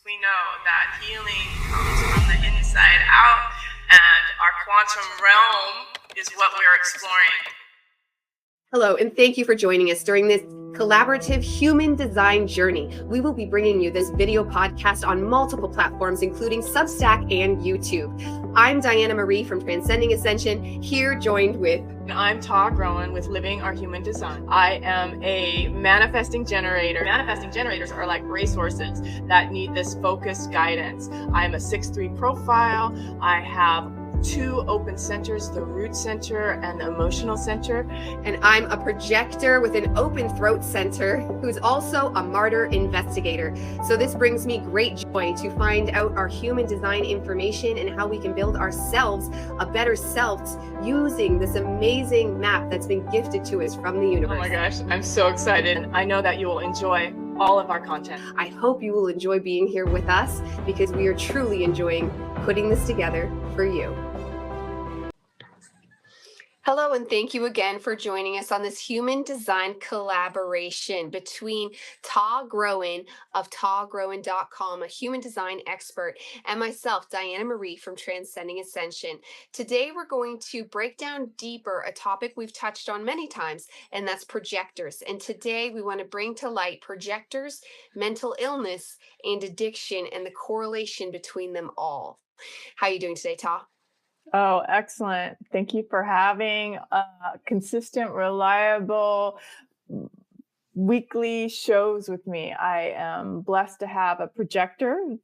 We know that healing comes from the inside out, and our quantum realm is what we're exploring. Hello, and thank you for joining us during this collaborative human design journey. We will be bringing you this video podcast on multiple platforms, including Substack and YouTube. I'm Diana Marie from Transcending Ascension, here joined with... And I'm Todd Rowan with Living Our Human Design. I am a manifesting generator. Manifesting generators are like racehorses that need this focused guidance. I'm a 6-3 profile. I have 2 open centers, the root center and the emotional center. And I'm a projector with an open throat center who's also a martyr investigator. So this brings me great joy to find out our human design information and how we can build ourselves a better selves using this amazing map that's been gifted to us from the universe. Oh my gosh, I'm so excited. I know that you will enjoy all of our content. I hope you will enjoy being here with us because we are truly enjoying putting this together for you. Hello, and thank you again for joining us on this human design collaboration between Todd Rowan of toddrowan.com, a human design expert, and myself, Diana Marie from Transcending Ascension. Today, we're going to break down deeper a topic we've touched on many times, and that's projectors. And today, we want to bring to light projectors, mental illness, and addiction, and the correlation between them all. How are you doing today, Todd? Oh, excellent. Thank you for having consistent, reliable weekly shows with me. I am blessed to have a projector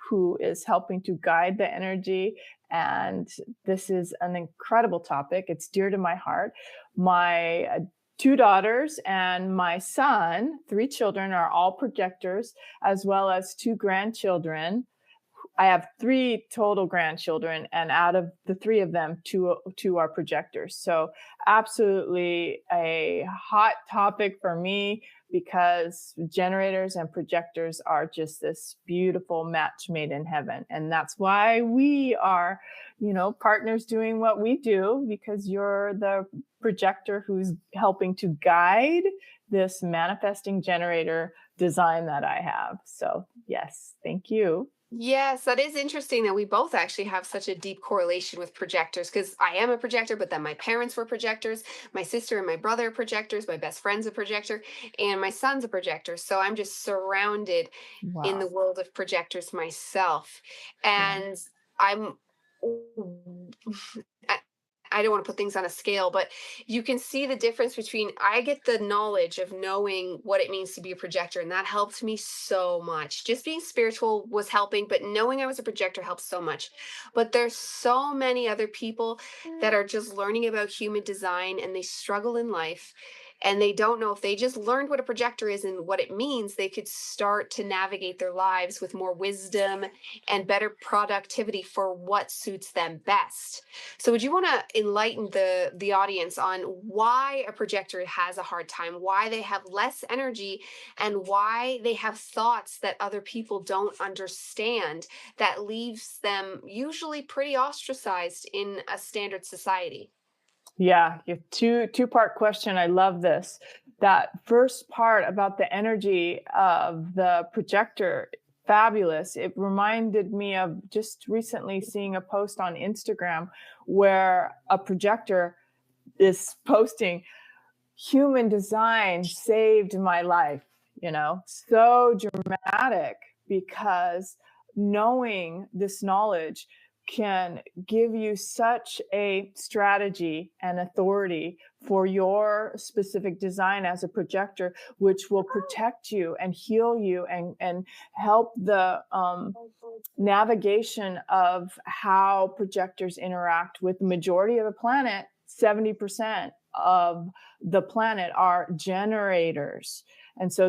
who is helping to guide the energy. And this is an incredible topic. It's dear to my heart. My 2 daughters and my son, 3 children, are all projectors, as well as 2 grandchildren. I have 3 total grandchildren, and out of the 3 of them, 2 are projectors. So absolutely a hot topic for me because generators and projectors are just this beautiful match made in heaven. And that's why we are, partners doing what we do, because you're the projector who's helping to guide this manifesting generator design that I have. So yes, thank you. Yes, that is interesting that we both actually have such a deep correlation with projectors, because I am a projector, but then my parents were projectors. My sister and my brother are projectors. My best friend's a projector, and my son's a projector. So I'm just surrounded in the world of projectors myself. And I don't want to put things on a scale, but you can see the difference between, I get the knowledge of knowing what it means to be a projector, and that helped me so much. Just being spiritual was helping, but knowing I was a projector helped so much. But there's so many other people that are just learning about human design, and they struggle in life, and they don't know if they just learned what a projector is and what it means, they could start to navigate their lives with more wisdom and better productivity for what suits them best. So would you want to enlighten the audience on why a projector has a hard time, why they have less energy, and why they have thoughts that other people don't understand that leaves them usually pretty ostracized in a standard society? Yeah, two-part question. I love this. That first part about the energy of the projector, fabulous. It reminded me of just recently seeing a post on Instagram where a projector is posting, "Human design saved my life," so dramatic, because knowing this knowledge can give you such a strategy and authority for your specific design as a projector, which will protect you and heal you and help the navigation of how projectors interact with the majority of the planet. 70% of the planet are generators. And so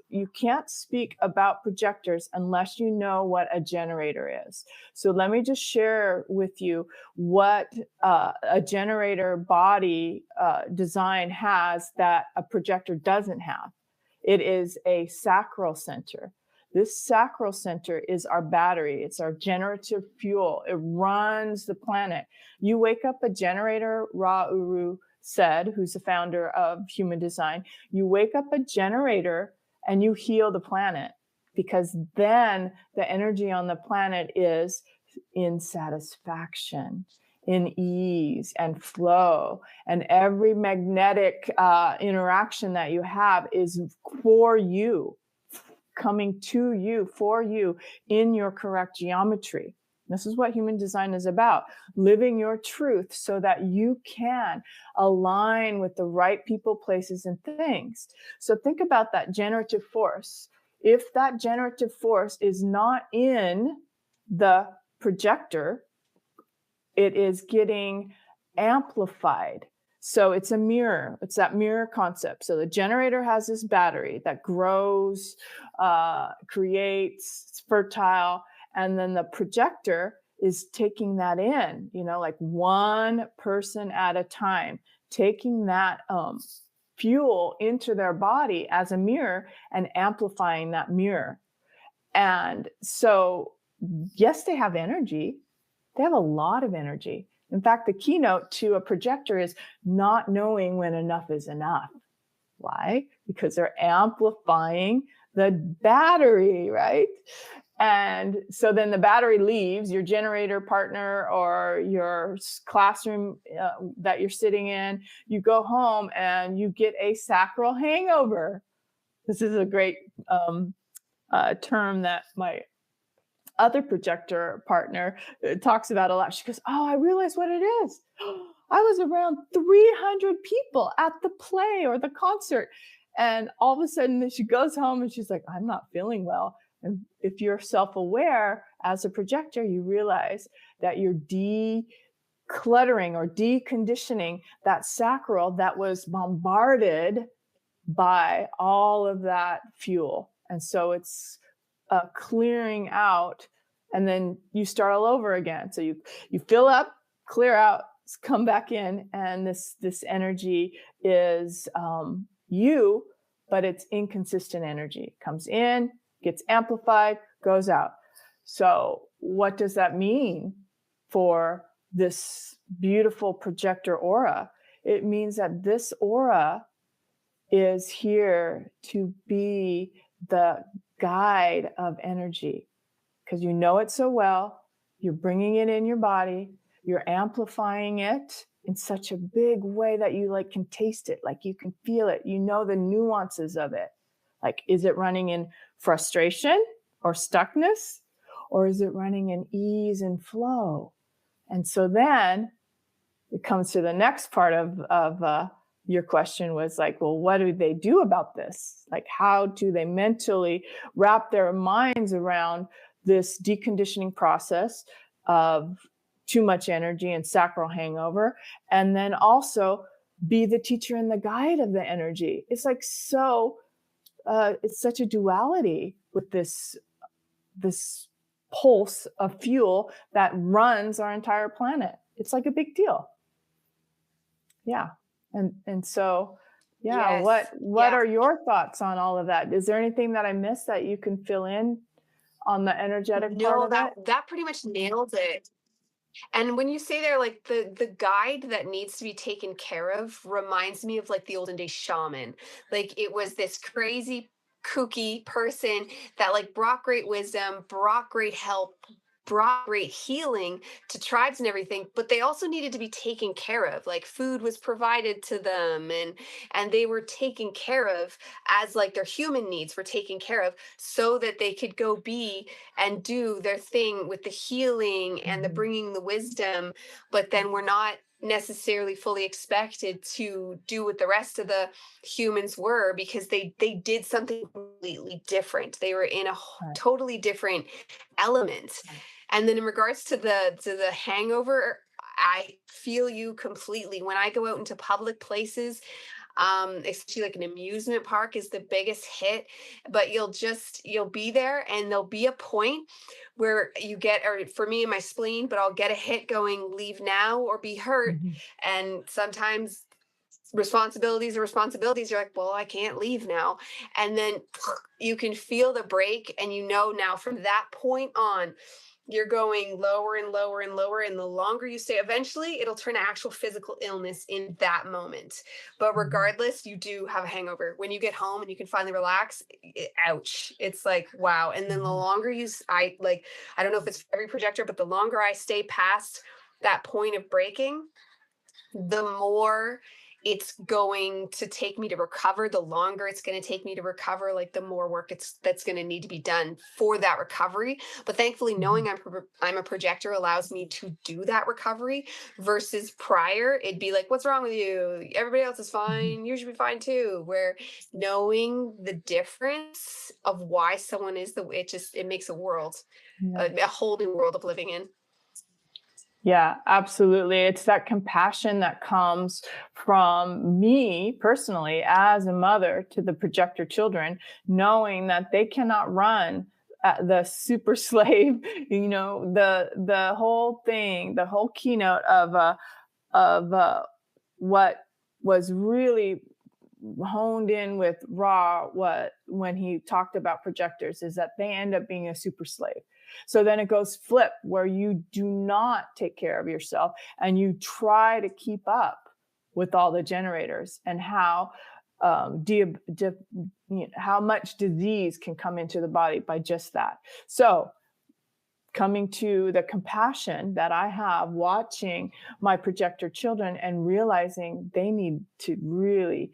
you can't speak about projectors unless you know what a generator is. So let me just share with you what a generator body design has that a projector doesn't have. It is a sacral center. This sacral center is our battery. It's our generative fuel. It runs the planet. You wake up a generator, Ra Uru said, who's the founder of human design, you wake up a generator and you heal the planet. because then the energy on the planet is in satisfaction, in ease and flow. And every magnetic interaction that you have is for you, coming to you, for you, in your correct geometry. This is what human design is about, living your truth so that you can align with the right people, places, and things. So think about that generative force. If that generative force is not in the projector, it is getting amplified. So it's a mirror. It's that mirror concept. So the generator has this battery that grows, creates, it's fertile. And then the projector is taking that in, like one person at a time, taking that fuel into their body as a mirror and amplifying that mirror. And so, yes, they have energy. They have a lot of energy. In fact, the keynote to a projector is not knowing when enough is enough. Why? Because they're amplifying the battery, right? And so then the battery leaves your generator partner or your classroom that you're sitting in. You go home and you get a sacral hangover. This is a great term that my other projector partner talks about a lot. She goes, "Oh, I realize what it is. I was around 300 people at the play or the concert." And all of a sudden she goes home and she's like, "I'm not feeling well." And if you're self-aware as a projector, you realize that you're decluttering or deconditioning that sacral that was bombarded by all of that fuel. And so it's clearing out, and then you start all over again. So you fill up, clear out, come back in, and this energy is you, but it's inconsistent energy. Comes in, gets amplified, goes out. So what does that mean for this beautiful projector aura? It means that this aura is here to be the guide of energy, because you know it so well. You're bringing it in your body. You're amplifying it in such a big way that you can taste it, you can feel it. You know the nuances of it. Is it running in frustration or stuckness, or is it running in ease and flow? And so then it comes to the next part of your question was well, what do they do about this? How do they mentally wrap their minds around this deconditioning process of too much energy and sacral hangover, and then also be the teacher and the guide of the energy? It's it's such a duality with this pulse of fuel that runs our entire planet. It's a big deal. Yeah. And so, yeah, Yes. what are your thoughts on all of that? Is there anything that I missed that you can fill in on the energetic part of it? That pretty much nailed it. And when you say there, the guide that needs to be taken care of reminds me of the olden day shaman. It was this crazy, kooky person that brought great wisdom, brought great help, brought great healing to tribes and everything, but they also needed to be taken care of. Food was provided to them, and they were taken care of as their human needs were taken care of, so that they could go be and do their thing with the healing and the bringing the wisdom. But then we're not necessarily fully expected to do what the rest of the humans were, because they did something completely different. They were in a totally different element. And then in regards to the hangover, I feel you completely. When I go out into public places, especially an amusement park is the biggest hit, but you'll be there and there'll be a point where you get, or for me and my spleen, but I'll get a hit going, leave now or be hurt. And sometimes responsibilities are responsibilities. You're well, I can't leave now. And then you can feel the break, and now from that point on, You're going lower and lower and lower. And the longer you stay, eventually it'll turn to actual physical illness in that moment. But Mhm. regardless, you do have a hangover. When you get home and you can finally relax, ouch. It's like, wow. And then the Mhm. longer I don't know if it's for every projector, but the longer I stay past that point of breaking, the more it's going to take me to recover, the longer it's going to take me to recover, like the more work that's going to need to be done for that recovery. But thankfully, Mhm. knowing I'm a projector allows me to do that recovery versus prior, it'd be like, what's wrong with you? Everybody else is Mhm. fine. You should be fine too. Where knowing the difference of why someone is the way, it makes a world, Yeah. a whole new world of living in. Yeah, absolutely. It's that compassion that comes from me personally as a mother to the projector children, knowing that they cannot run the super slave, the whole thing, the whole keynote of what was really honed in with Ra, what when he talked about projectors, is that they end up being a super slave. So then it goes flip, where you do not take care of yourself and you try to keep up with all the generators, and how much disease can come into the body by just that. So coming to the compassion that I have watching my projector children and realizing they need to really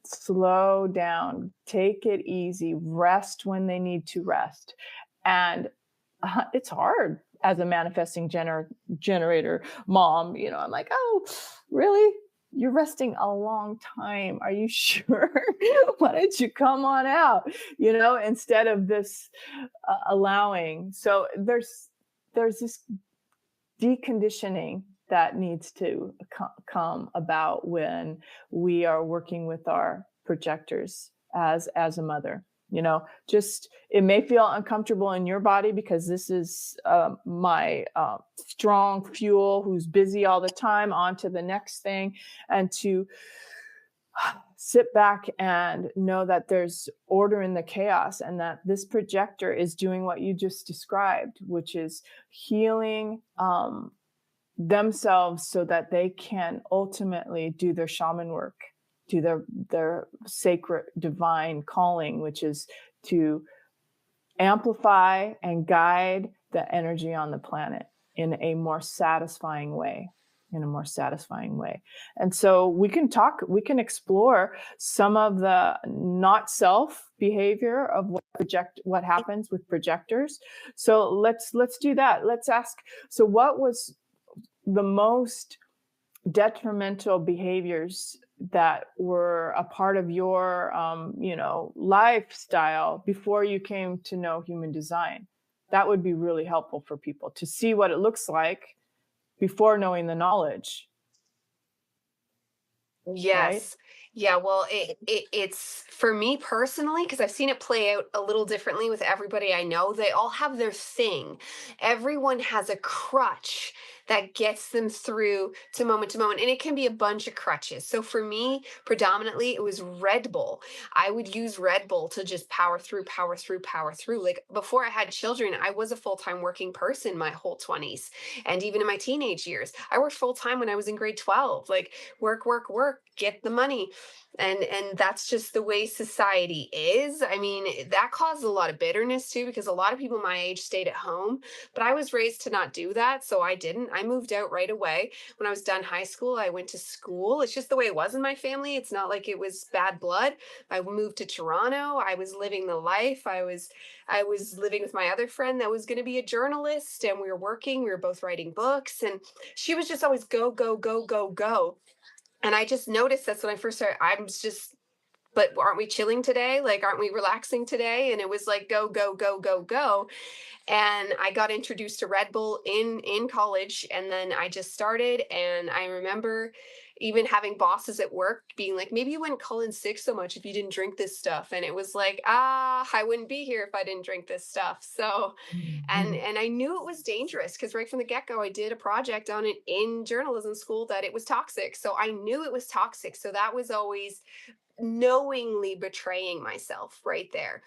slow down, take it easy, rest when they need to rest. And it's hard as a manifesting generator mom. I'm like, oh, really? You're resting a long time. Are you sure? Why don't you come on out? Instead of this allowing. So there's this deconditioning that needs to come about when we are working with our projectors as a mother. Just it may feel uncomfortable in your body because this is my strong fuel who's busy all the time, on to the next thing, and to sit back and know that there's order in the chaos, and that this projector is doing what you just described, which is healing themselves so that they can ultimately do their shaman work, do their sacred divine calling, which is to amplify and guide the energy on the planet in a more satisfying way. And so we can explore some of the not self behavior of what happens with projectors. So let's do that. Let's ask, so what was the most detrimental behaviors that were a part of your lifestyle before you came to know human design? That would be really helpful for people to see what it looks like before knowing the knowledge, right? Yes. Yeah, well, it's for me personally, because I've seen it play out a little differently with everybody I know. They all have their thing. Everyone has a crutch that gets them through to moment, and it can be a bunch of crutches. So for me, predominantly, it was Red Bull. I would use Red Bull to just power through, power through, power through. Like before I had children, I was a full-time working person my whole 20s. And even in my teenage years, I worked full-time when I was in grade 12. Like work, work, work, get the money. And that's just the way society is. I mean, that caused a lot of bitterness too, because a lot of people my age stayed at home, but I was raised to not do that, so I didn't. I moved out right away. When I was done high school, I went to school. It's just the way it was in my family. It's not like it was bad blood. I moved to Toronto. I was living the life. I was living with my other friend that was going to be a journalist, and we were working. We were both writing books, and she was just always go, go, go, go, go. And I just noticed that's when I first started. I was just, but aren't we chilling today? Like, aren't we relaxing today? And it was like, go, go, go, go, go. And I got introduced to Red Bull in college, and then I just started. And I remember even having bosses at work being like, maybe you wouldn't call in sick so much if you didn't drink this stuff. And it was like, I wouldn't be here if I didn't drink this stuff. So Mhm. and I knew it was dangerous because right from the get-go I did a project on it in journalism school that it was toxic. So I knew it was toxic. So that was always knowingly betraying myself right there.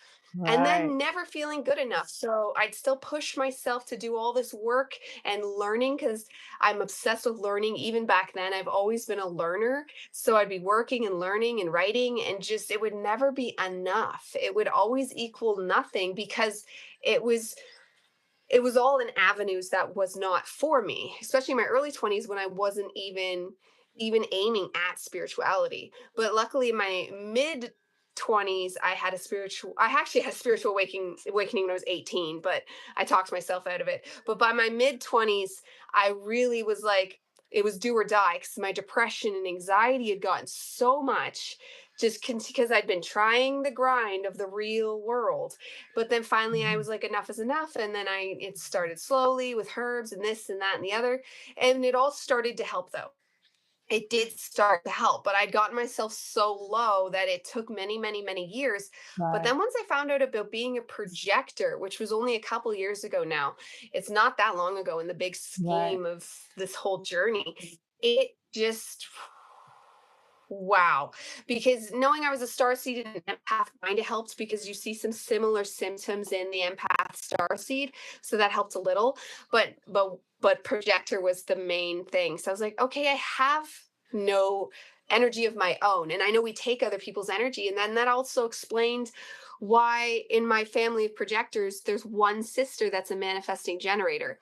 and Right. then never feeling good enough. So I'd still push myself to do all this work and learning because I'm obsessed with learning. Even back then, I've always been a learner. So I'd be working and learning and writing, and just it would never be enough. It would always equal nothing because it was it was all in avenues that was not for me, especially in my early 20s when I wasn't even aiming at spirituality. But luckily in my mid 20s I actually had a spiritual awakening when I was 18, but I talked myself out of it. But by my mid 20s, I really was like, it was do or die because my depression and anxiety had gotten so much just because I'd been trying the grind of the real world. But then finally I Mhm. was like, enough is enough. And then it started slowly with herbs and this and that and the other. And it all started to help though. It did start to help, but I'd gotten myself so low that it took many, many, many years. But Right. then once I found out about being a projector, which was only a couple years ago now, it's not that long ago in the big Right. scheme of this whole journey, it just wow. Because knowing I was a star seed and an empath kind of helped because you see some similar symptoms in the empath star seed. So that helped a little. But projector was the main thing. So I was like, okay, I have no energy of my own. And I know we take other people's energy. And then that also explained why in my family of projectors, there's one sister that's a manifesting generator.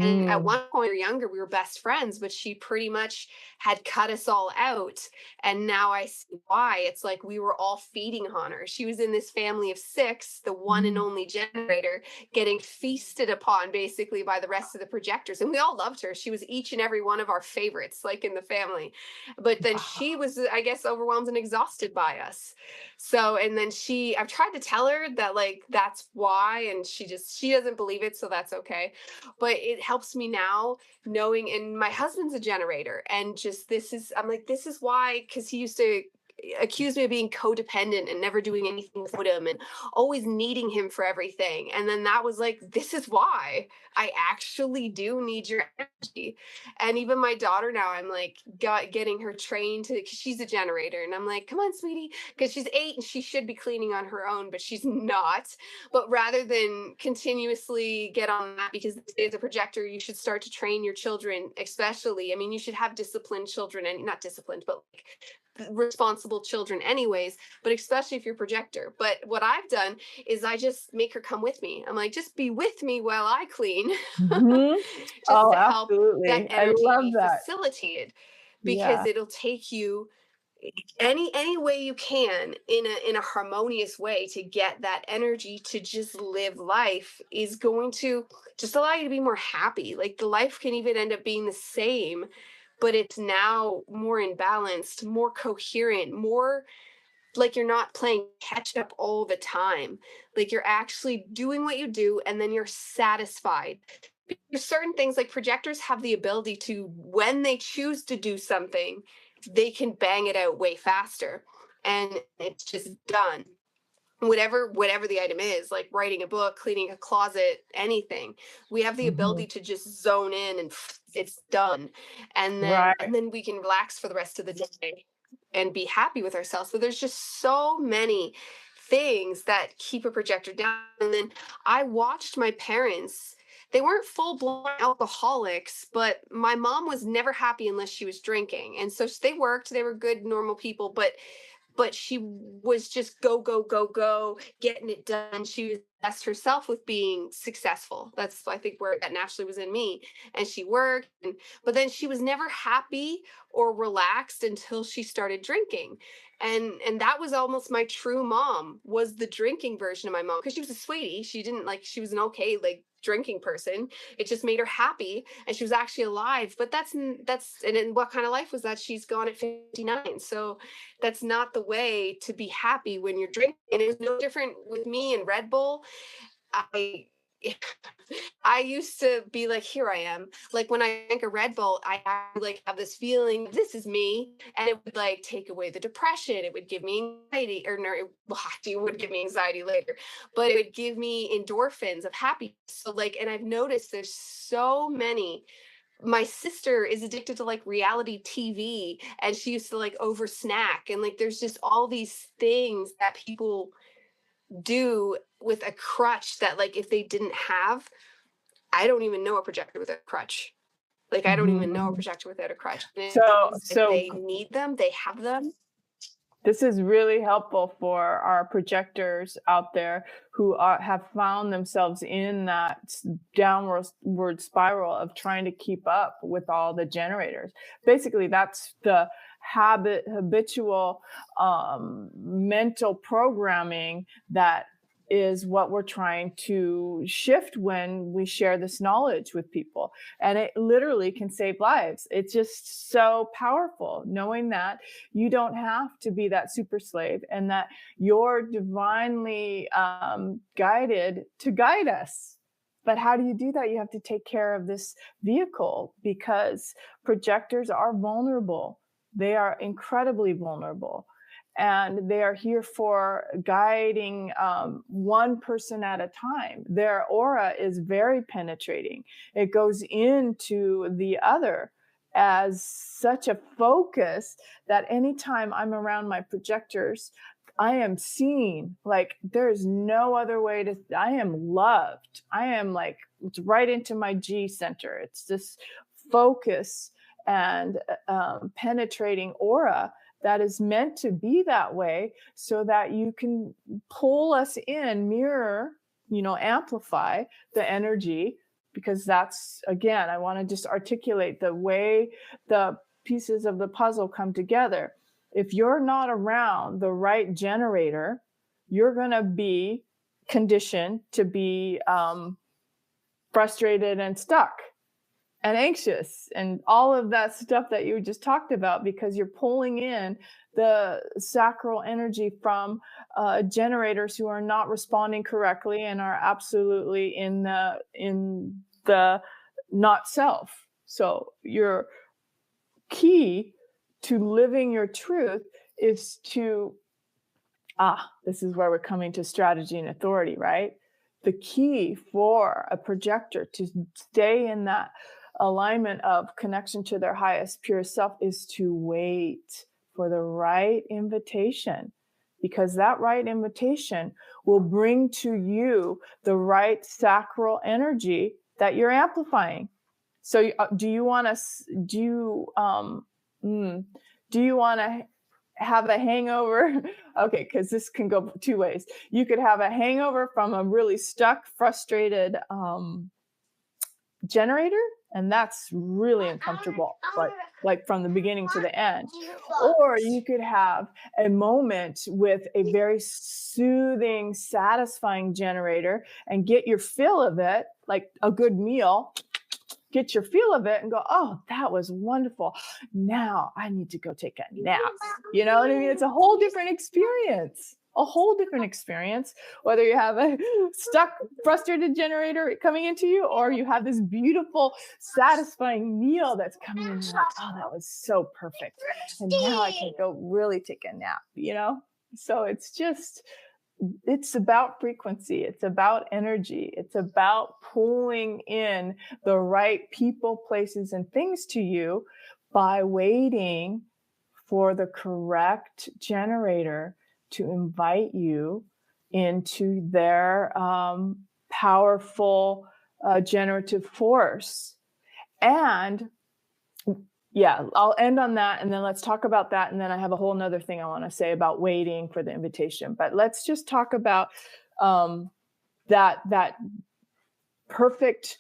And at Mm. one point or younger, we were best friends, but she pretty much had cut us all out. And now I see why. It's like we were all feeding on her. She was in this family of six, the one and Mm. only generator, getting feasted upon basically by the rest of the projectors. And we all loved her. She was each and every one of our favorites, like in the family. But then she Wow. was, I guess, overwhelmed and exhausted by us. So, and then I've tried to tell her that, like, that's why. And she doesn't believe it. So that's okay, but it helps me now knowing. And my husband's a generator, and just I'm like, this is why, because he used to accuse me of being codependent and never doing anything with him and always needing him for everything. And then that was like, this is why I actually do need your energy. And even my daughter now, I'm like getting her trained to, cause she's a generator, and I'm like, come on, sweetie, because she's 8 and she should be cleaning on her own, but she's not. But rather than continuously get on that, because as a projector, you should start to train your children, especially. I mean, you should have disciplined children, and not disciplined, but like responsible children anyways, but especially if you're a projector. But what I've done is I just make her come with me. I'm like, just be with me while I clean, Mhm. just Oh, to help that absolutely. I energy love be that. facilitated, because Yeah. it'll take you any way you can in a harmonious way to get that energy to just live life is going to just allow you to be more happy. Like the life can even end up being the same, but it's now more imbalanced, more coherent, more like you're not playing catch up all the time. Like you're actually doing what you do and then you're satisfied. There's certain things like projectors have the ability to, when they choose to do something, they can bang it out way faster and it's just done. Whatever the item is, like writing a book, cleaning a closet, anything, we have the Mhm. ability to just zone in and it's done. And then Right. we can relax for the rest of the day and be happy with ourselves. So there's just so many things that keep a projector down. And then I watched my parents. They weren't full blown alcoholics, but my mom was never happy unless she was drinking. And so they worked, they were good, normal people, but she was just go go go go getting it done. She was blessed herself with being successful. That's, I think, where that naturally was in me. And she worked, but then she was never happy or relaxed until she started drinking. And that was almost my true mom, was the drinking version of my mom, because she was a sweetie. She didn't like, she was an okay like drinking person. It just made her happy and she was actually alive. But and then what kind of life was that? She's gone at 59. So that's not the way to be happy when you're drinking. And it was no different with me and Red Bull. I I used to be like, here I am. Like when I drink a Red Bull, like have this feeling, this is me, and it would like take away the depression. It would give me anxiety, or no, well, actually, it would give me anxiety later, but it would give me endorphins of happiness. So like, and I've noticed there's so many. My sister is addicted to like reality TV, and she used to like over snack, and like there's just all these things that people do with a crutch that, like, if they didn't have, I don't even know a projector with a crutch. Like, I don't even know a projector without a crutch. And if So they need them, they have them. this is really helpful for our projectors out there who have found themselves in that downward spiral of trying to keep up with all the generators. Basically, that's the habitual mental programming that is what we're trying to shift when we share this knowledge with people. And it literally can save lives. It's just so powerful knowing that you don't have to be that super slave and that you're divinely guided to guide us. But how do you do that? You have to take care of this vehicle, because projectors are vulnerable. They are incredibly vulnerable. And they are here for guiding one person at a time. Their aura is very penetrating. It goes into the other as such a focus that anytime I'm around my projectors, I am seen. Like, there's no other way to, I am loved. I am like, it's right into my G center. It's this focus and penetrating aura that is meant to be that way, so that you can pull us in, mirror, amplify the energy. Because that's, again, I want to just articulate the way the pieces of the puzzle come together. If you're not around the right generator, you're going to be conditioned to be frustrated and stuck and anxious and all of that stuff that you just talked about, because you're pulling in the sacral energy from generators who are not responding correctly and are absolutely in the not self. So your key to living your truth is to, this is where we're coming to strategy and authority, right? The key for a projector to stay in that alignment of connection to their highest pure self is to wait for the right invitation, because that right invitation will bring to you the right sacral energy that you're amplifying. So do you want to have a hangover? Okay, because this can go two ways. You could have a hangover from a really stuck, frustrated generator, and that's really uncomfortable, like from the beginning to the end. Or you could have a moment with a very soothing, satisfying generator and get your fill of it, like a good meal. Get your feel of it and go, oh, that was wonderful. Now I need to go take a nap. You know what I mean? It's a whole different experience. Whether you have a stuck, frustrated generator coming into you, or you have this beautiful, satisfying meal that's coming in. You're like, oh, that was so perfect. And now I can go really take a nap, So it's about frequency. It's about energy. It's about pulling in the right people, places, and things to you by waiting for the correct generator to invite you into their powerful generative force. And yeah, I'll end on that, and then let's talk about that. And then I have a whole nother thing I want to say about waiting for the invitation. But let's just talk about that perfect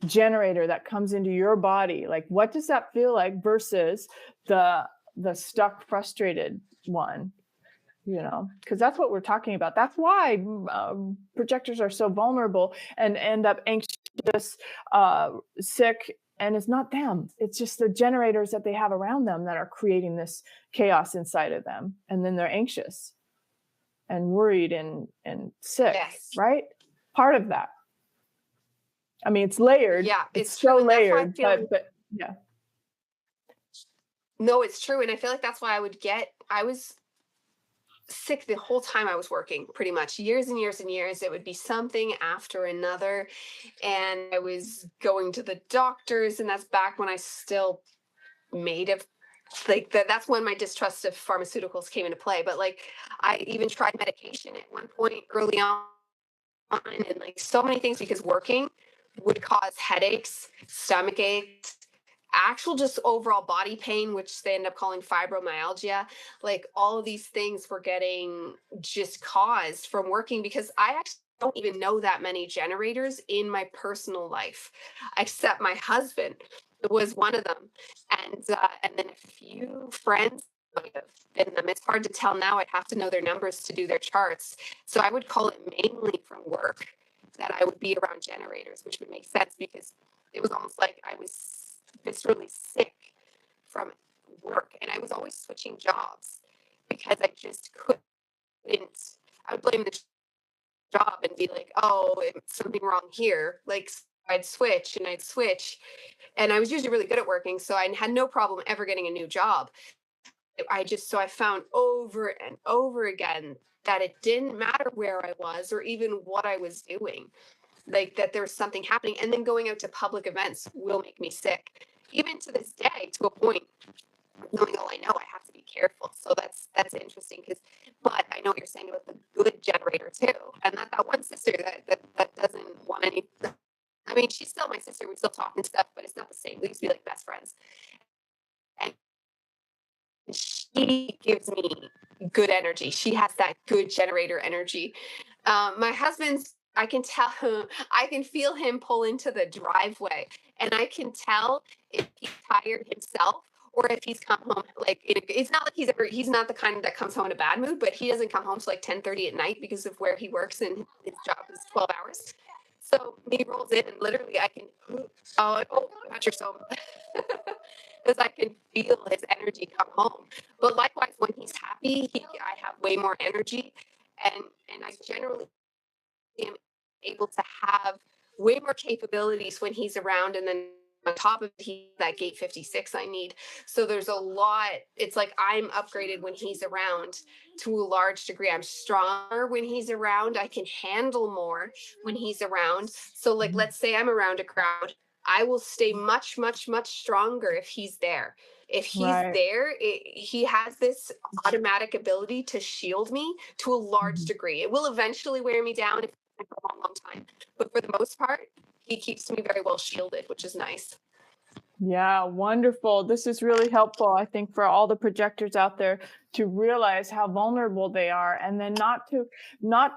generator that comes into your body. Like, what does that feel like versus the stuck, frustrated one? Because that's what we're talking about. That's why projectors are so vulnerable and end up anxious, sick. And it's not them. It's just the generators that they have around them that are creating this chaos inside of them. And then they're anxious and worried and sick, Yes. right? Part of that. I mean, it's layered. Yeah, it's so layered, but yeah. No, it's true. And I feel like that's why I was sick the whole time I was working, pretty much years and years and years. It would be something after another. And I was going to the doctors, and that's back when I still made a Like that's when my distrust of pharmaceuticals came into play. But like I even tried medication at one point early on, and like so many things, because working would cause headaches, stomach aches, actual just overall body pain, which they end up calling fibromyalgia. Like all of these things were getting just caused from working, because I actually don't even know that many generators in my personal life, except my husband was one of them, and then a few friends might have been them. It's hard to tell now. I'd have to know their numbers to do their charts. So I would call it mainly from work that I would be around generators, which would make sense, because it was almost like I was viscerally sick from work, and I was always switching jobs because I just couldn't. I would blame the job and be like, "Oh, it's something wrong here." Like I'd switch and I'd switch, and I was usually really good at working, so I had no problem ever getting a new job. I found over and over again that it didn't matter where I was or even what I was doing, like that there was something happening. And then going out to public events will make me sick, even to this day, to a point. Knowing all I know, I have to be careful. So that's interesting, because, but I know what you're saying about the good generator too, and that one sister that doesn't want any. I mean, she's still my sister. We still talk and stuff, but it's not the same. We used to be like best friends, and she gives me good energy. She has that good generator energy. My husband's, I can tell him, I can feel him pull into the driveway, and I can tell if he's tired himself or if he's come home. Like it's not like he's not the kind that comes home in a bad mood, but he doesn't come home till like 10:30 at night because of where he works, and his job is 12 hours. So he rolls in, and literally I can, watch your soul. Because I can feel his energy come home. But likewise, when he's happy, I have way more energy, and I generally am able to have way more capabilities when he's around. And then on top of it, he that gate 56 I need. So there's a lot. It's like I'm upgraded when he's around to a large degree. I'm stronger when he's around. I can handle more when he's around. So like, let's say I'm around a crowd, I will stay much, much, much stronger if he's there. If he's Right. there, he has this automatic ability to shield me to a large degree. It will eventually wear me down for a long, long time, but for the most part, he keeps me very well shielded, which is nice. Yeah, wonderful. This is really helpful, I think, for all the projectors out there to realize how vulnerable they are, and then not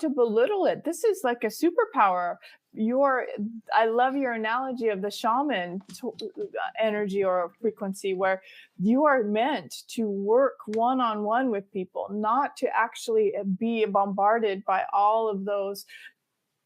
to belittle it. This is like a superpower. I love your analogy of the shaman energy or frequency, where you are meant to work one-on-one with people, not to actually be bombarded by all of those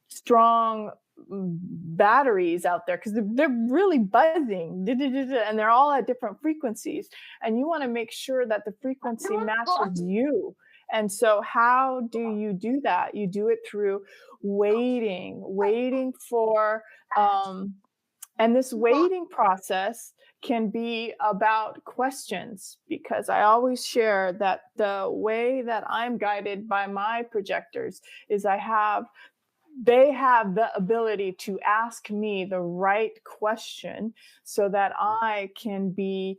strong batteries out there, because they're really buzzing and they're all at different frequencies, and you want to make sure that the frequency matches you. And so how do you do that? You do it through waiting for and this waiting process can be about questions, because I always share that the way that I'm guided by my projectors is they have the ability to ask me the right question so that I can be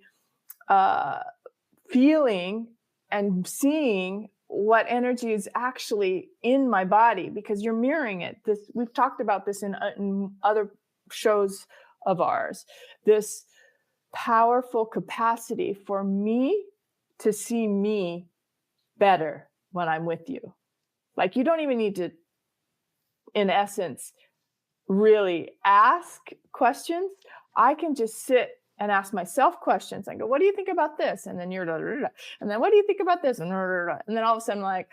feeling and seeing what energy is actually in my body, because you're mirroring it. We've talked about this in other shows of ours, this powerful capacity for me to see me better when I'm with you. Like, you don't even need to, in essence, really ask questions. I can just sit and ask myself questions and go, what do you think about this? And then you're, and then what do you think about this? And then all of a sudden I'm like,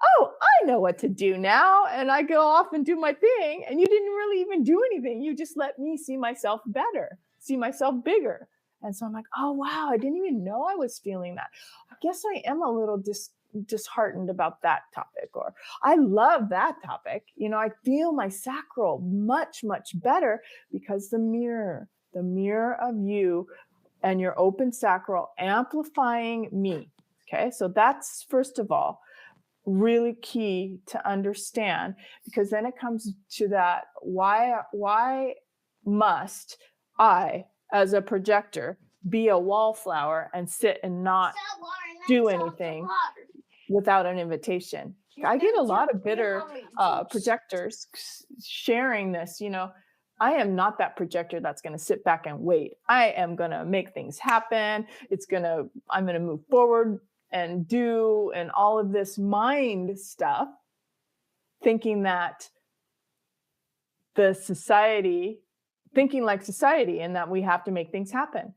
oh, I know what to do now. And I go off and do my thing. And you didn't really even do anything. You just let me see myself better, see myself bigger. And so I'm like, oh, wow, I didn't even know I was feeling that. I guess I am a little disheartened about that topic, or I love that topic. I feel my sacral much, much better, because the mirror of you and your open sacral amplifying me. Okay, so that's, first of all, really key to understand, because then it comes to that, why must I, as a projector, be a wallflower and sit and not do anything without an invitation. I get a lot of bitter projectors sharing this, I am not that projector that's going to sit back and wait. I am going to make things happen. I'm going to move forward and do and all of this mind stuff, thinking that thinking like society and that we have to make things happen.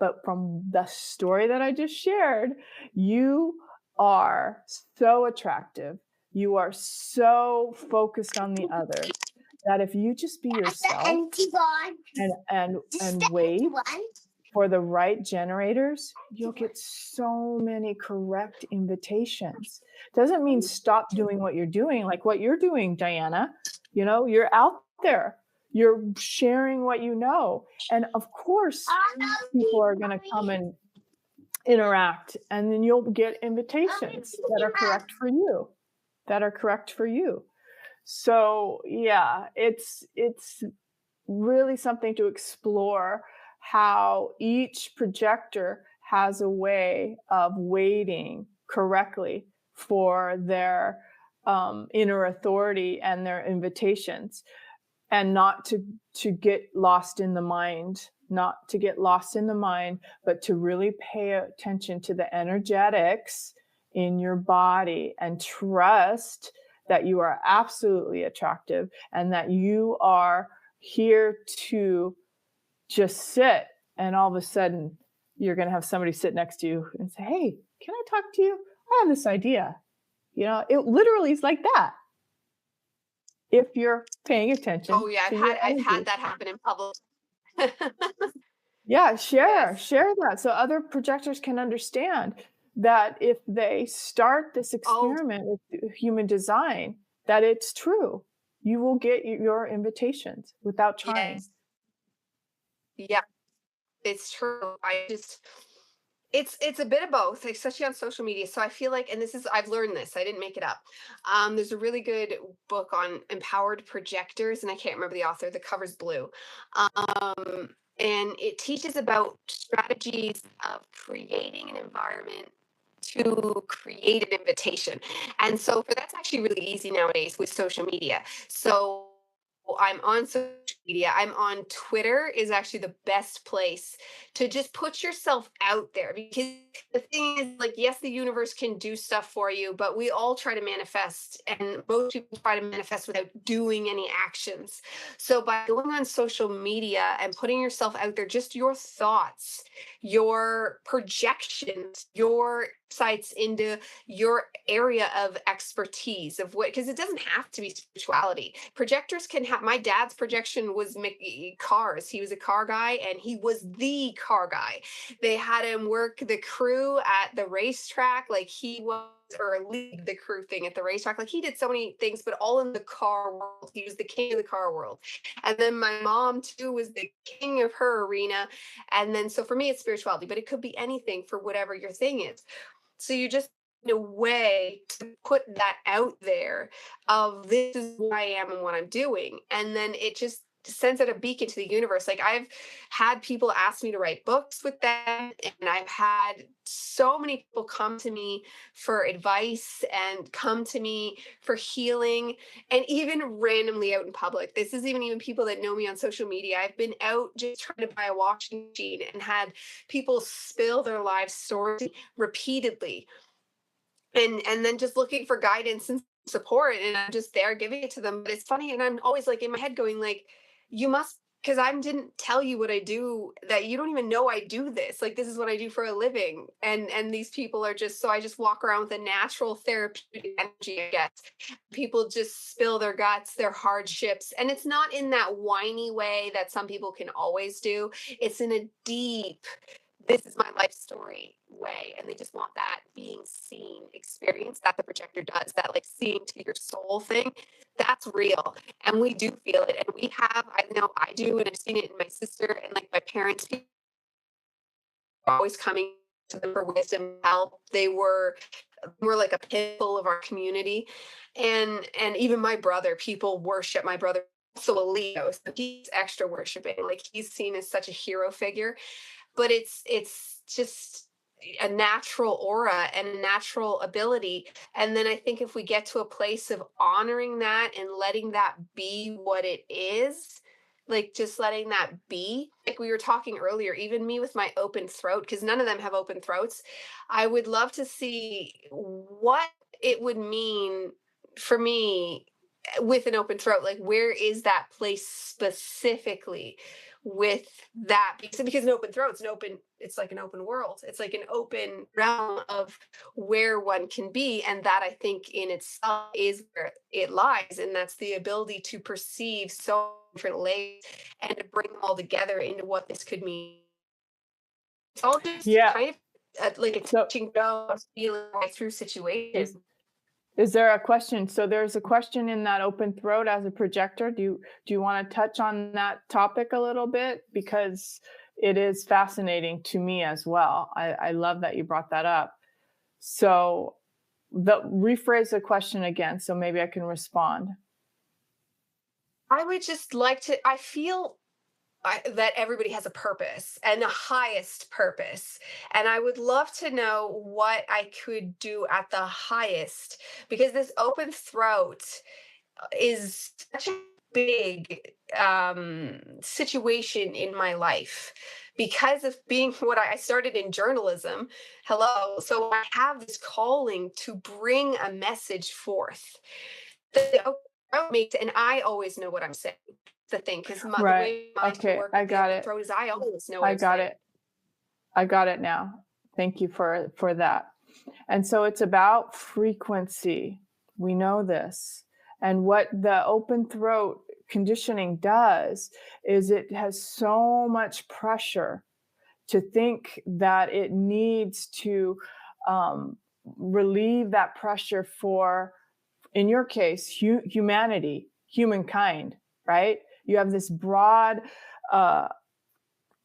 But from the story that I just shared, you are so attractive. You are so focused on the other that if you just be yourself and wait for the right generators, you'll get so many correct invitations. Doesn't mean stop doing what you're doing, like what you're doing, Diana. You're out there. You're sharing what you know. And of course, people are going to come and interact, and then you'll get invitations that are correct for you. So yeah, it's really something to explore, how each projector has a way of waiting correctly for their inner authority and their invitations, and not to get lost in the mind, but to really pay attention to the energetics in your body and trust that you are absolutely attractive and that you are here to just sit, and all of a sudden you're going to have somebody sit next to you and say, "Hey, can I talk to you? I have this idea." It literally is like that, if you're paying attention. Oh yeah, I've had that happen in public. Yeah, share Yes. that so other projectors can understand that if they start this experiment with human design, that it's true. You will get your invitations without trying. Yes. Yeah, it's true. It's a bit of both, especially on social media. So I feel like, and I've learned this, I didn't make it up. There's a really good book on empowered projectors, and I can't remember the author. The cover's blue. And it teaches about strategies of creating an environment to create an invitation. And so that's actually really easy nowadays with social media. So I'm on social media. I'm on Twitter is actually the best place to just put yourself out there, because the thing is, like, yes, the universe can do stuff for you, but we all try to manifest, and most people try to manifest without doing any actions. So by going on social media and putting yourself out there, just your thoughts, your projections, your insights into your area of expertise of what, because it doesn't have to be spirituality. Projectors can have, my dad's projection was cars. He was a car guy, and he was the car guy. They had him work the crew at the racetrack, like he was, or lead the crew thing at the racetrack. Like he did so many things, but all in the car world. He was the king of the car world. And then my mom too was the king of her arena. And then, so for me, it's spirituality, but it could be anything for whatever your thing is. So you just need a way to put that out there of, this is who I am and what I'm doing. And then it just sends out a beacon to the universe. Like, I've had people ask me to write books with them, and I've had so many people come to me for advice and come to me for healing, and even randomly out in public. This is even people that know me on social media. I've been out just trying to buy a washing machine and had people spill their life stories repeatedly, and then just looking for guidance and support, and I'm just there giving it to them. But it's funny, and I'm always like in my head going like, you must, because I didn't tell you what I do, that you don't even know I do this. Like, this is what I do for a living. And these people are just, so I just walk around with a natural therapeutic energy, I guess. People just spill their guts, their hardships. And it's not in that whiny way that some people can always do. It's in a deep, this is my life story way, and they just want that being seen experience that the projector does, that like seeing to your soul thing. That's real, and we do feel it, and we have, I know I do, and I've seen it in my sister and like my parents. People are always coming to them for wisdom, help. They were like a pinnacle of our community, and even my brother, people worship my brother, also a Leo, so he's extra worshiping, like he's seen as such a hero figure. but it's just a natural aura and a natural ability. And then I think if we get to a place of honoring that and letting that be what it is, like just letting that be, like we were talking earlier, even me with my open throat, because none of them have open throats. I would love to see what it would mean for me with an open throat. Like, where is that place specifically with that? Because an open throat, it's like an open world. It's like an open realm of where one can be. And that, I think, in itself is where it lies. And that's the ability to perceive so different layers and to bring them all together into what this could mean. It's all just kind of like a teaching go, feeling right through situations. Is there a question? So there's a question in that open throat as a projector. Do you want to touch on that topic a little bit? Because it is fascinating to me as well. I love that you brought that up. So rephrase the question again, so maybe I can respond. I would just like to, I feel that everybody has a purpose and a highest purpose. And I would love to know what I could do at the highest, because this open throat is such a big situation in my life because of being what I started in journalism. Hello. So I have this calling to bring a message forth. The open throat makes, and I always know what I'm saying. The thing, because the way my mind works, I got it. Throat is, I always know what I got it. I got it now. Thank you for that. And so it's about frequency. We know this. And what the open throat conditioning does is it has so much pressure to think that it needs to relieve that pressure for, in your case, humanity, humankind, right? You have this broad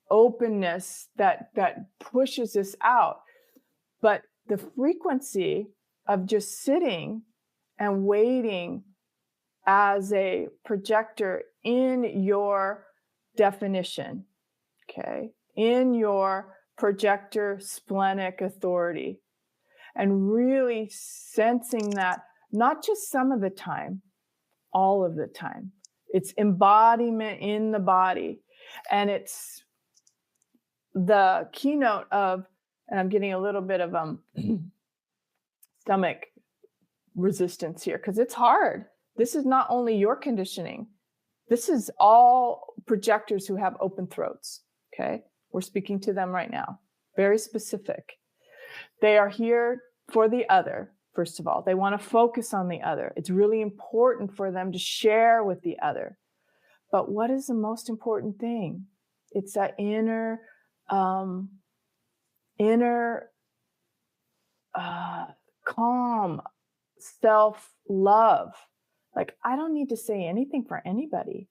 openness that pushes this out. But the frequency of just sitting and waiting as a projector in your definition, okay, in your projector splenic authority, and really sensing that not just some of the time, all of the time. It's embodiment in the body. And it's the keynote of, and I'm getting a little bit of stomach resistance here because it's hard. This is not only your conditioning. This is all projectors who have open throats. Okay. We're speaking to them right now. Very specific. They are here for the other. First of all, they want to focus on the other. It's really important for them to share with the other. But what is the most important thing? It's that inner calm self-love. Like, I don't need to say anything for anybody.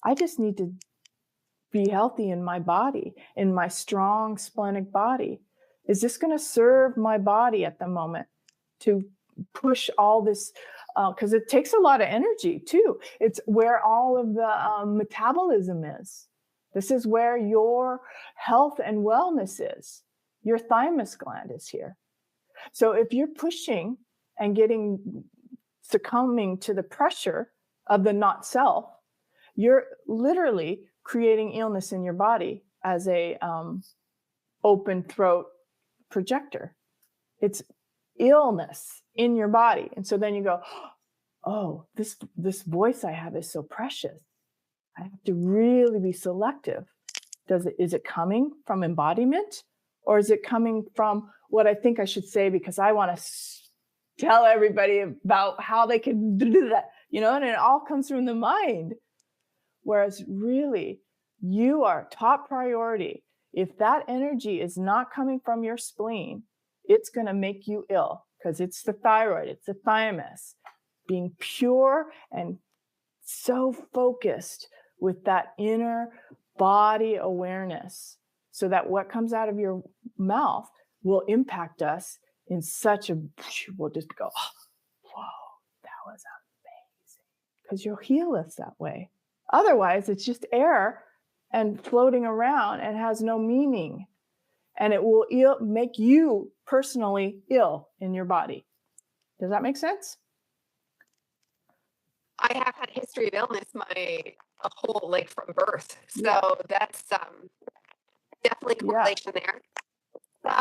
I just need to be healthy in my body, in my strong splenic body. Is this going to serve my body at the moment to push all this? Because it takes a lot of energy too. It's where all of the metabolism is. This is where your health and wellness is. Your thymus gland is here. So if you're pushing and succumbing to the pressure of the not self, you're literally creating illness in your body as a open throat projector. It's illness in your body. And so then you go, oh, this voice I have is so precious. I have to really be selective. Is it coming from embodiment, or is it coming from what I think I should say because I want to tell everybody about how they can do that, and it all comes from the mind. Whereas really, you are top priority. If that energy is not coming from your spleen, it's going to make you ill because it's the thyroid, it's the thymus. Being pure and so focused with that inner body awareness so that what comes out of your mouth will impact us in such a, we'll just go, oh, whoa, that was amazing. Because you'll heal us that way. Otherwise, it's just air and floating around and has no meaning. and it will make you personally ill in your body. Does that make sense? I have had a history of illness a whole, like, from birth. Yeah. So that's definitely Yeah. correlation there.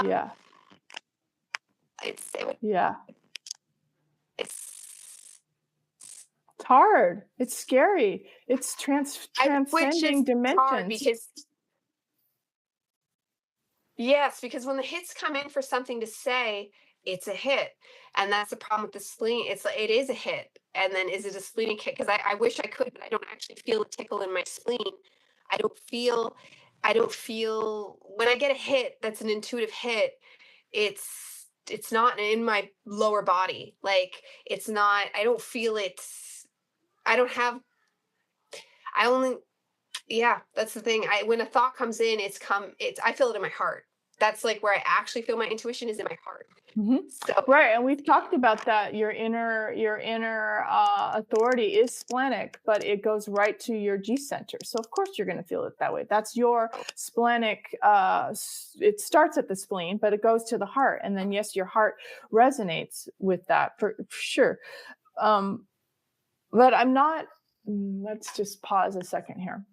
Yeah. It's Yeah. it's hard. It's scary. It's which is transcending hard dimensions. because yes, because when the hits come in for something to say, it's a hit. And that's the problem with the spleen. It is a hit. And then is it a splenic hit? Because I wish I could, but I don't actually feel a tickle in my spleen. I don't feel when I get a hit that's an intuitive hit, it's not in my lower body. Like, it's not, I don't feel it. I don't have I only yeah, that's the thing. When a thought comes in, I feel it in my heart. That's like where I actually feel my intuition is in my heart. Mhm. So Right, and we've talked about that. Your inner authority is splenic, but it goes right to your G center. So of course you're going to feel it that way. That's your splenic. It starts at the spleen, but it goes to the heart, and then yes, your heart resonates with that for sure. But I'm not. Let's just pause a second here.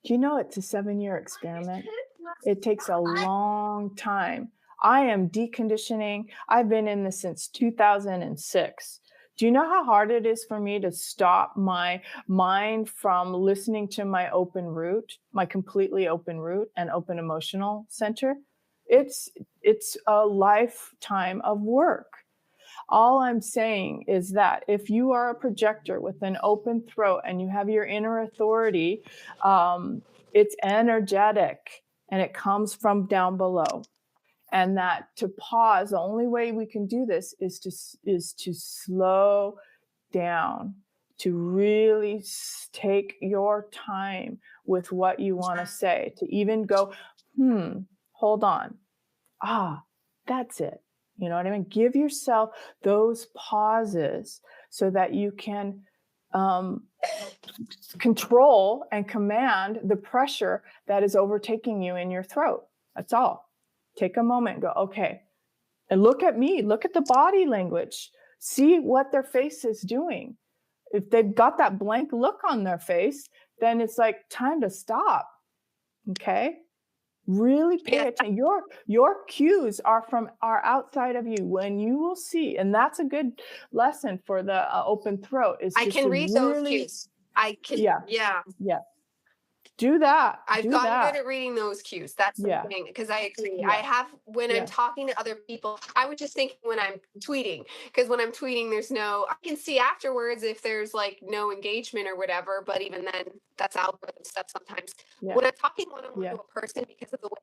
Do you know it's a 7-year experiment? It takes a long time. I am deconditioning. I've been in this since 2006. Do you know how hard it is for me to stop my mind from listening to my open root, my completely open root and open emotional center? It's a lifetime of work. All I'm saying is that if you are a projector with an open throat and you have your inner authority, it's energetic and it comes from down below. And that to pause, the only way we can do this is to slow down, to really take your time with what you want to say, to even go, hold on. That's it. You know what I mean? Give yourself those pauses so that you can control and command the pressure that is overtaking you in your throat. That's all. Take a moment and go, okay. And look at me, look at the body language. See what their face is doing. If they've got that blank look on their face, then it's like time to stop. Okay? Really pay attention. Your cues are outside of you. When you will see, and that's a good lesson for the open throat. Is I can read those cues. I can. Yeah. Do that. I've gotten good at reading those cues. That's the thing, because I agree. Yeah. I have, when I'm talking to other people, I was just thinking when I'm tweeting, because when I'm tweeting, I can see afterwards if there's like no engagement or whatever, but even then, that's algorithm stuff sometimes. Yeah. When I'm talking one-on-one to a person, because of the way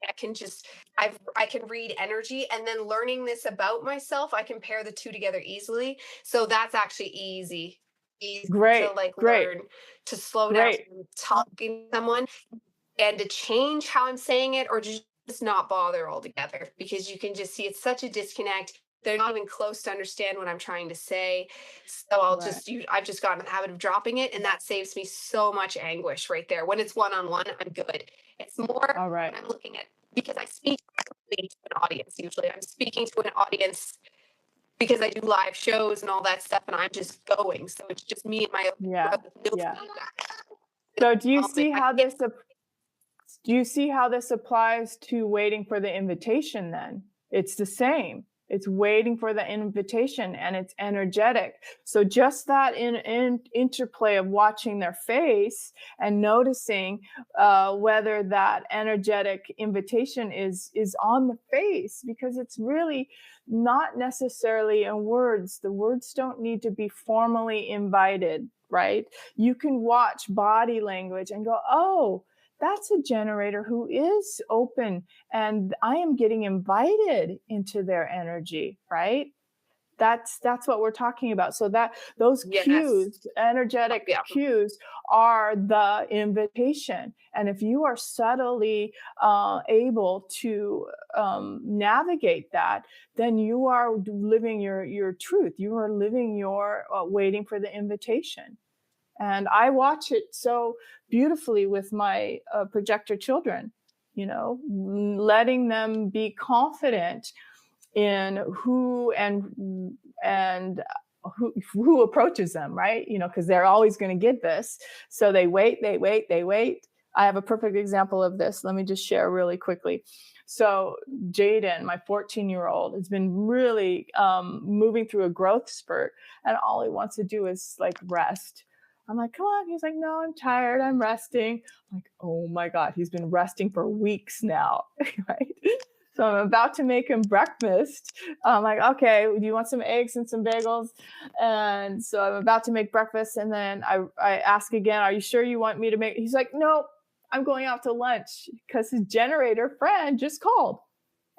I can read energy, and then learning this about myself, I can pair the two together easily. So that's actually easy to learn to slow down talking to someone and to change how I'm saying it, or just not bother altogether, because you can just see it's such a disconnect. They're not even close to understand what I'm trying to say. So I've just gotten in the habit of dropping it, and that saves me so much anguish right there. When it's one-on-one, I'm good. It's more when I'm looking at, because I speak to an audience. Usually I'm speaking to an audience because I do live shows and all that stuff, and I'm just going. So it's just me and my So do you see how this applies to waiting for the invitation then? It's the same. It's waiting for the invitation, and it's energetic. So just that in interplay of watching their face and noticing whether that energetic invitation is on the face, because it's really not necessarily in words. The words don't need to be formally invited, right? You can watch body language and go, oh, that's a generator who is open, and I am getting invited into their energy, right? That's what we're talking about. So that those cues, energetic cues, are the invitation. And if you are subtly able to navigate that, then you are living your truth. You are living your waiting for the invitation. And I watch it so beautifully with my projector children. letting them be confident in who and who approaches them, right? Because they're always going to get this. So they wait. I have a perfect example of this. Let me just share really quickly. So Jaden, my 14-year-old, has been really moving through a growth spurt, and all he wants to do is like rest. I'm like, come on. He's like, no, I'm tired. I'm resting. I'm like, oh my God, he's been resting for weeks now, right? So I'm about to make him breakfast. I'm like, okay, do you want some eggs and some bagels? And so I'm about to make breakfast. And then I ask again, are you sure you want me to make? He's like, no, I'm going out to lunch because his generator friend just called.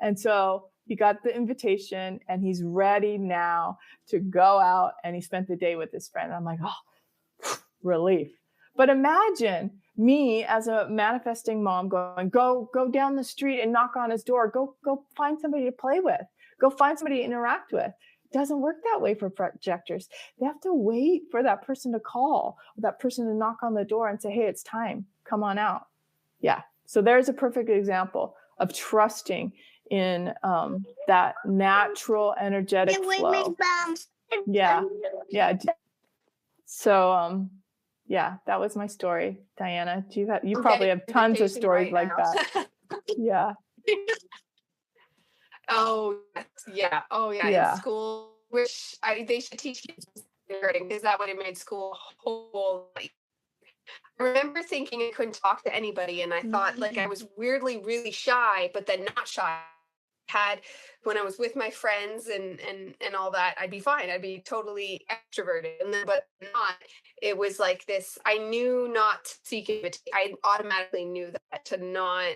And so he got the invitation and he's ready now to go out. And he spent the day with his friend. I'm like, oh, relief. But imagine me as a manifesting mom going, go down the street and knock on his door. Go find somebody to play with. Go find somebody to interact with. It doesn't work that way for projectors. They have to wait for that person to call, or that person to knock on the door and say, hey, it's time. Come on out. Yeah. So there's a perfect example of trusting in that natural energetic flow. Yeah. Yeah. So, yeah, that was my story. Diana, you probably have tons of stories like that. Yeah. Oh, yeah. Oh, yeah. Yeah. In school, which they should teach kids because that would have made school a whole. I remember thinking I couldn't talk to anybody, and I thought like I was weirdly really shy, but then not shy. When I was with my friends and all that, I'd be fine. I'd be totally extroverted, but not. It was like this. I knew not to seek it. I automatically knew that to not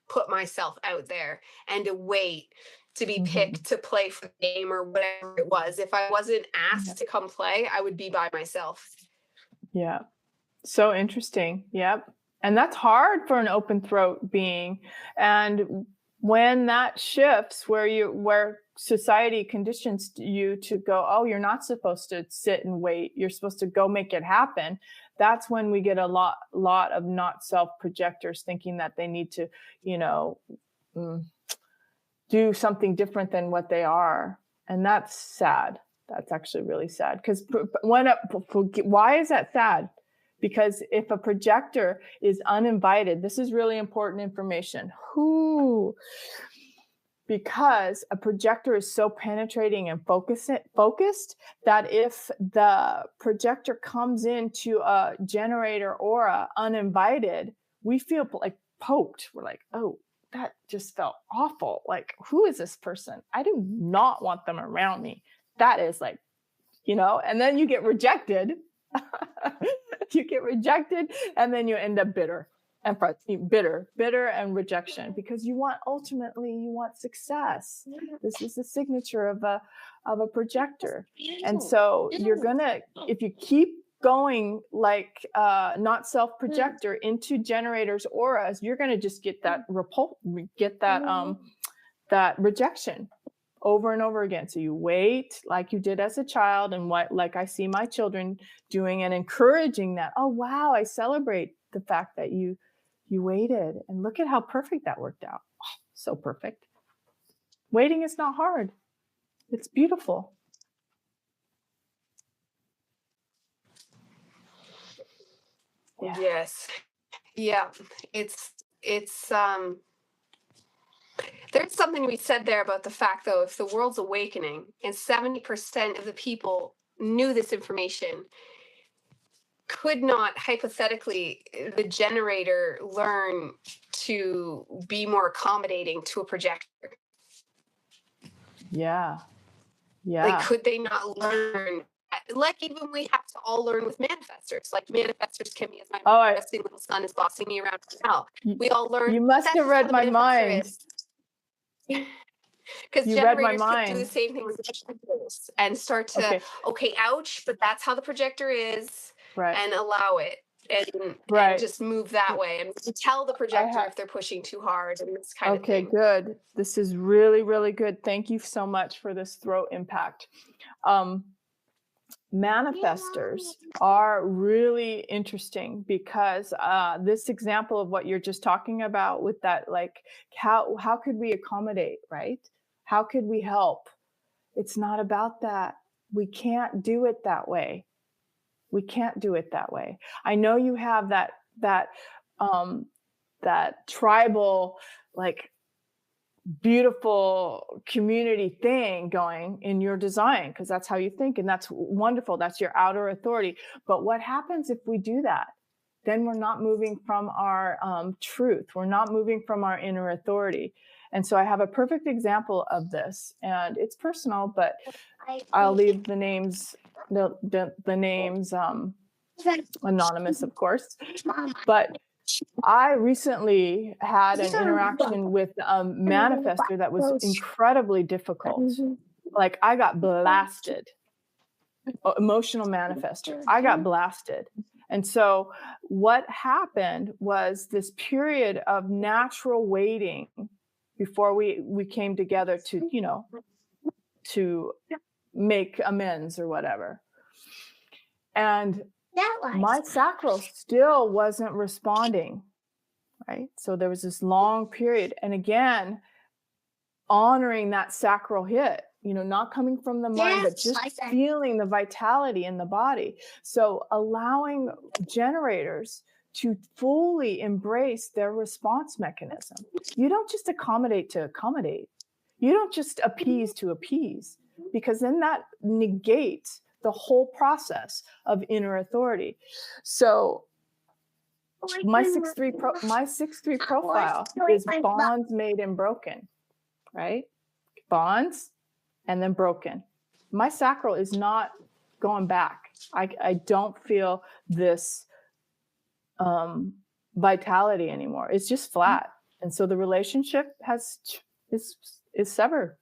put myself out there and to wait to be picked to play for the game or whatever it was. If I wasn't asked to come play, I would be by myself. Yeah. So interesting. Yep. And that's hard for an open throat being. And when that shifts where society conditions you to go, oh, you're not supposed to sit and wait. You're supposed to go make it happen. That's when we get a lot of not self projectors thinking that they need to, do something different than what they are. And that's sad. That's actually really sad. Because why is that sad? Because if a projector is uninvited, this is really important information. Because a projector is so penetrating and focused that if the projector comes into a generator aura uninvited, we feel like poked. We're like, oh, that just felt awful. Like, who is this person? I do not want them around me. That is like, and then you get rejected. You get rejected, and then you end up bitter and rejection, because ultimately you want success. This is the signature of a projector. And so you're gonna, if you keep going like not self projector into generators auras, you're gonna just get that that rejection over and over again. So you wait like you did as a child, and like I see my children doing, and encouraging that. Oh, wow, I celebrate the fact that you waited, and look at how perfect that worked out. Oh, so perfect. Waiting is not hard. It's beautiful. Yeah. Yes. Yeah. It's there's something to be said there about the fact, though, if the world's awakening and 70% of the people knew this information, could not hypothetically the generator learn to be more accommodating to a projector? Yeah. Like, could they not learn? Like, even we have to all learn with manifestors. Like, manifestors can be, as my manifesting little son is bossing me around now. We all learn. You must have read my mind. Because generators can do the same thing with projectors and start to, okay, ouch, but that's how the projector is, and allow it, and just move that way, and tell the projector if they're pushing too hard, and this kind of thing. Okay, good. This is really, really good. Thank you so much for this throat impact. manifestors are really interesting because this example of what you're just talking about with that, like how could we accommodate, right? How could we help? It's not about that. We can't do it that way. We can't do it that way. I know you have that tribal, like, beautiful community thing going in your design because that's how you think, and that's wonderful. That's your outer authority. But what happens if we do that? Then we're not moving from our truth. We're not moving from our inner authority. And so I have a perfect example of this, and it's personal, but I'll leave the names anonymous, of course. But I recently had an interaction with a manifestor that was incredibly difficult. Like, I got blasted. Emotional manifestor. I got blasted. And so what happened was this period of natural waiting before we came together to make amends or whatever. And my sacral still wasn't responding, right? So there was this long period. And again, honoring that sacral hit, not coming from the mind, but just feeling the vitality in the body. So allowing generators to fully embrace their response mechanism. You don't just accommodate to accommodate. You don't just appease to appease, because then that negates the whole process of inner authority. So my 6-3 profile is bonds made and broken, right? Bonds and then broken. My sacral is not going back. I don't feel this vitality anymore. It's just flat. And so the relationship is severed.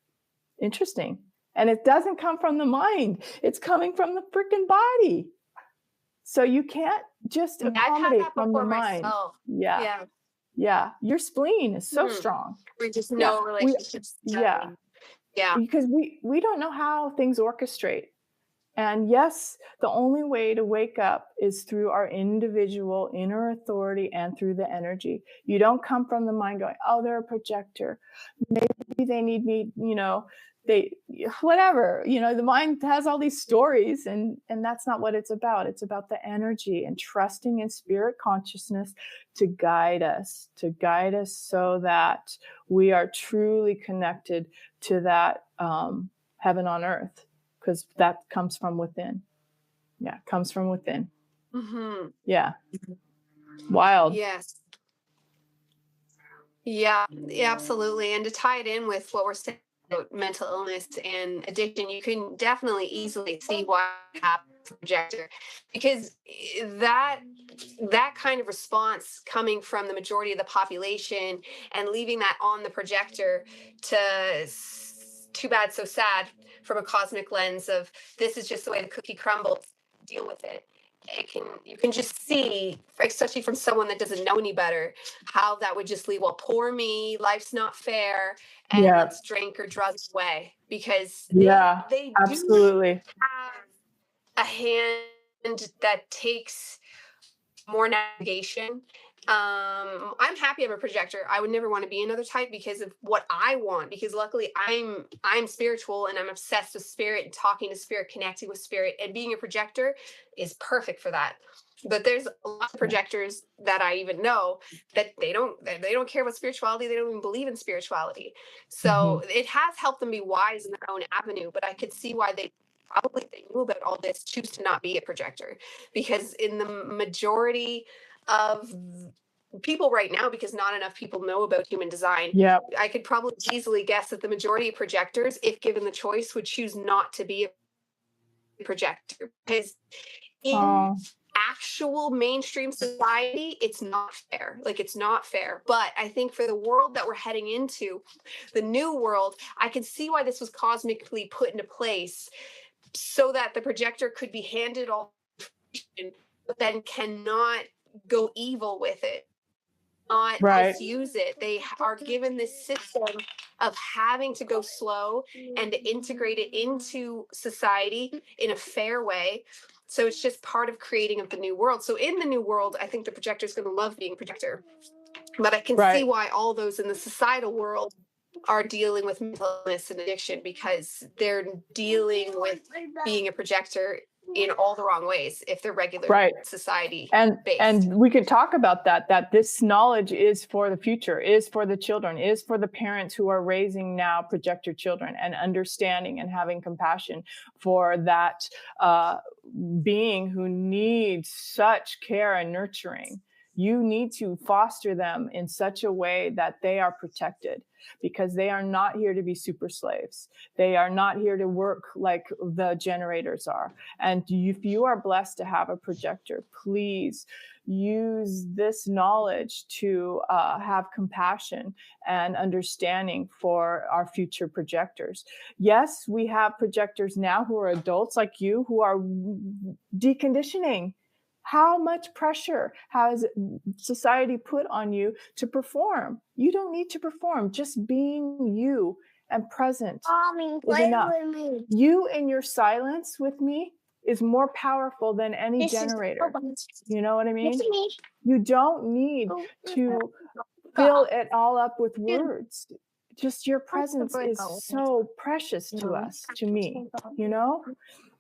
Interesting. And it doesn't come from the mind. It's coming from the freaking body. So you can't just accommodate from the mind. Myself. Yeah. Your spleen is so strong. We just know relationships. Yeah. Because we don't know how things orchestrate. And yes, the only way to wake up is through our individual inner authority and through the energy. You don't come from the mind going, oh, they're a projector. Maybe they need me, whatever, the mind has all these stories, and that's not what it's about. It's about the energy and trusting in spirit consciousness to guide us so that we are truly connected to that heaven on earth, because that comes from within. Yeah, it comes from within. Mm-hmm. Yeah. Wild. Yes. Yeah, absolutely. And to tie it in with what we're saying about mental illness and addiction, you can definitely easily see why it happens with projector, because that kind of response coming from the majority of the population and leaving that on the projector to too bad, so sad from a cosmic lens of this is just the way the cookie crumbles, deal with it. You can just see, especially from someone that doesn't know any better, how that would just leave, well, poor me, life's not fair, and let's drink or drugs away, because they absolutely do have a hand that takes more navigation. I'm happy I'm a projector. I would never want to be another type because of what I want, because luckily I'm spiritual and I'm obsessed with spirit and talking to spirit, connecting with spirit, and being a projector is perfect for that. But there's a lot of projectors that I even know that they don't care about spirituality. They don't even believe in spirituality. So it has helped them be wise in their own avenue, but I could see why they knew about all this, choose to not be a projector, because in the majority of people right now, because not enough people know about human design, I could probably easily guess that the majority of projectors, if given the choice, would choose not to be a projector, because in actual mainstream society, it's not fair. It's not fair. But I think for the world that we're heading into, the new world, I can see why this was cosmically put into place, so that the projector could be handed all, but then cannot go evil with it. not Right. misuse it. They are given this system of having to go slow and to integrate it into society in a fair way. So it's just part of creating of the new world. So in the new world, I think the projector is going to love being a projector. But I can see Right. why all those in the societal world are dealing with mental illness and addiction, because they're dealing with being a projector in all the wrong ways if they're regular Right. society And based. we could talk about that this knowledge is for the future, is for the children, is for the parents who are raising now projector children, and understanding and having compassion for that being who needs such care and nurturing. You need to foster them in such a way that they are protected, because they are not here to be super slaves. They are not here to work like the generators are. And if you are blessed to have a projector, please use this knowledge to have compassion and understanding for our future projectors. Yes, we have projectors now who are adults like you, who are deconditioning. How much pressure has society put on you to perform? You don't need to perform. Just being you and present is enough. You in your silence with me is more powerful than any generator. You know what I mean? You don't need to fill it all up with words. Just your presence is so precious to us, to me, you know?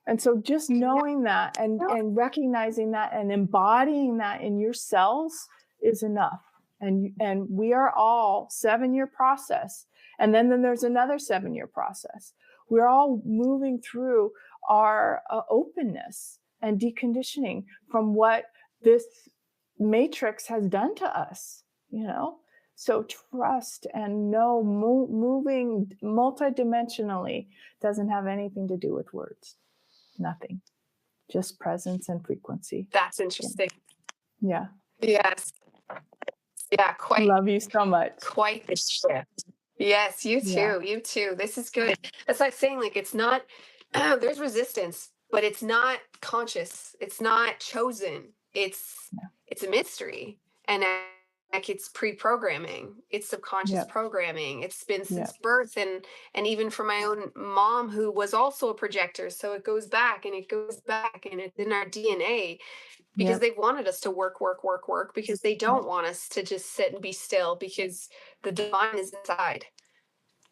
And so just knowing that and recognizing that and embodying that in yourselves is enough. And we are all 7-year process. And then there's another 7-year process. We're all moving through our openness and deconditioning from what this matrix has done to us, you know? So trust and know moving multidimensionally doesn't have anything to do with words. Nothing, just presence and frequency. That's interesting. Yeah. Yes. Yeah, quite. Love you so much. Quite the shift. Yes, you too. Yeah. You too. This is good. That's like saying, like, it's not, there's resistance, but it's not conscious. It's not chosen. It's a mystery. And like it's pre-programming. It's subconscious programming. It's been since birth, and even for my own mom, who was also a projector. So it goes back and it goes back, and it's in our DNA, because they wanted us to work, because they don't want us to just sit and be still, because the divine is inside.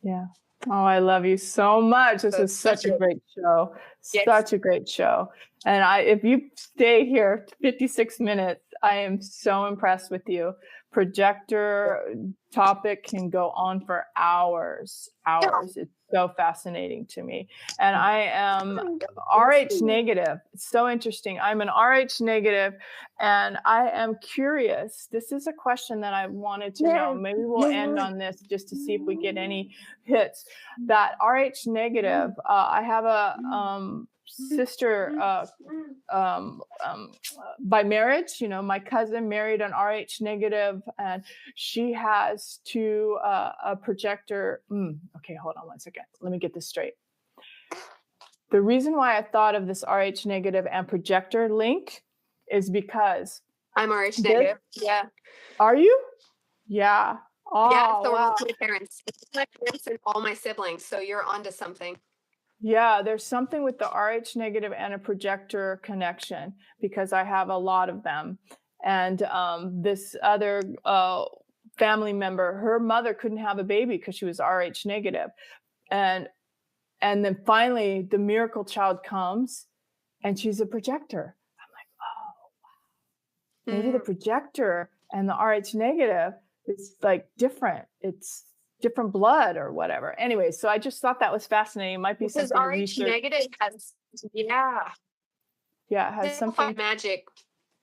Yeah. Oh, I love you so much. This is such a great show. Such a great show. And if you stay here 56 minutes, I am so impressed with you. Projector topic can go on for hours. It's so fascinating to me. And I am RH negative. It's so interesting. I'm an RH negative, and I am curious. This is a question that I wanted to know. Maybe we'll end on this just to see if we get any hits. That RH negative, I have a sister by marriage. You know, my cousin married an RH negative, and she has a projector. Okay, hold on one second. Let me get this straight. The reason why I thought of this RH negative and projector link is because I'm RH negative. Yeah. Are you? Yeah. Oh, yeah. So wow. my parents and all my siblings. So you're onto something. Yeah, there's something with the RH negative and a projector connection, because I have a lot of them. And this other family member, her mother couldn't have a baby because she was RH negative. And then finally the miracle child comes, and she's a projector. I'm like, oh, wow. Maybe the projector and the RH negative is like different. It's different blood or whatever. Anyway, so I just thought that was fascinating. It might be because something RH research. negative has, it has something magic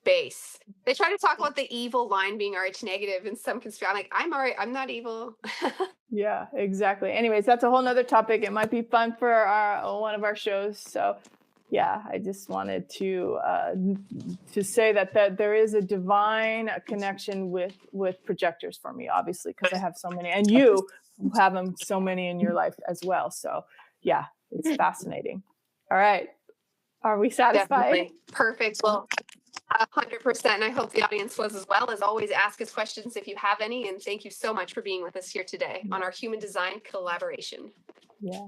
base. They try to talk about the evil line being RH negative, and some conspiracy. I'm like, I'm not evil. Yeah, exactly. Anyways, that's a whole nother topic. It might be fun for one of our shows. So yeah, I just wanted to say that there is a divine connection with projectors for me, obviously, because I have so many, and you have them so many in your life as well. So yeah, it's fascinating. All right, are we satisfied? Definitely. Perfect. Well, 100%. And I hope the audience was as well. As always, ask us questions if you have any. And thank you so much for being with us here today on our human design collaboration. Yeah.